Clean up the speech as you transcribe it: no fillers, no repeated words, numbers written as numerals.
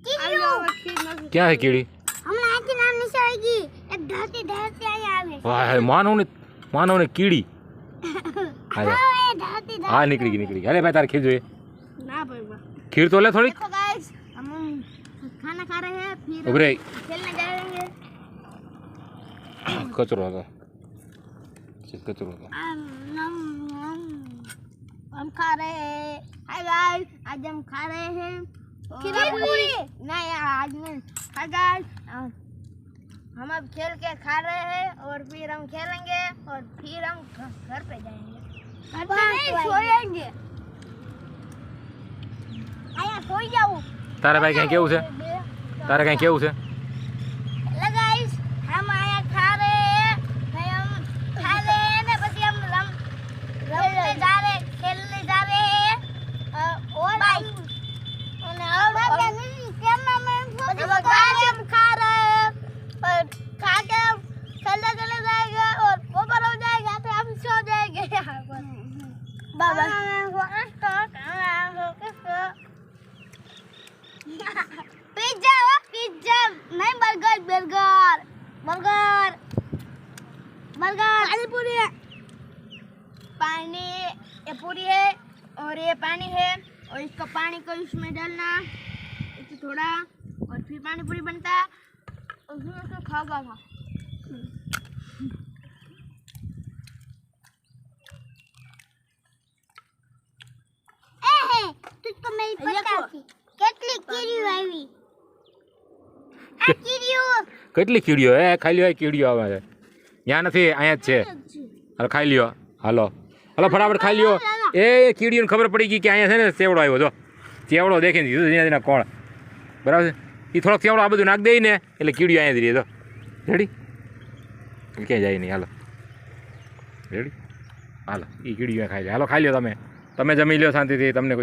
क्या है कीड़ी? हमने आके नाम नहीं आएगी एक धरती धरती आई आवे वाह मानव ने कीड़ी आजा धरती हाँ निकली गई अरे भाई तार खीर જોઈએ ना भाई खीर तो ले थोड़ी देखो गाइस हम खाना खा रहे हैं फिर उबरे खेलने जाएंगे कचरो હતો कचरो હતો हम खा रहे हैं हाय गाइस आज हम खा रहे हैं खीर पूरी नहीं आज नहीं हाय गाइस हम अब खेल के खा रहे हैं और फिर हम खेलेंगे और फिर हम घर पे जाएंगे घर पे नहीं सोएंगे आया सोई जाऊं તારે ભાઈ કઈ કેવું છે તારે કઈ કેવું છે गाइस हम आया खा रहे हैं नहीं हम खा रहे हैं ना बस हम खेलने जा रहे हैं और बाय हम खा रहे हैं और खा के चले जाएगा और ऊपर हो जाएगा तो हम सो जाएंगे यहाँ पर बाबा पिज्जा पिज्जा नहीं बर्गर बर्गर बर्गर बर्गर पानी पूरी है पानी ये पूरी है और ये पानी है और इसका पानी को इसमें डालना इसे थोड़ा और फिर पानी पूरी बनता और फिर उसको खागा था तुझको मेरी पता थी કેટલી કીડીઓ આવી આ કીડીઓ કેટલી કીડીઓ હે ખાઈ લ્યો કીડીઓ આવે છે ત્યાં નથી અહીંયા જ છે હાલો ખાઈ લ્યો હાલો ફટાફટ ખાઈ લ્યો એ કીડીઓને ખબર પડી ગઈ કે અહીંયા છે ને ચેવડો આવ્યો જો ચેવડો દેખીને દીધું ત્યાં કોણ બરાબર છે એ થોડોક ચેવડો આ બધું નાખ દઈ ને એટલે કીડીઓ અહીંયા જ રહી તો રેડી ક્યાંય જાય નહીં હાલો રેડી હાલો એ કીડીઓ ખાઈ જાય હાલો ખાઈ લ્યો તમે જમી લ્યો શાંતિથી તમને કોઈ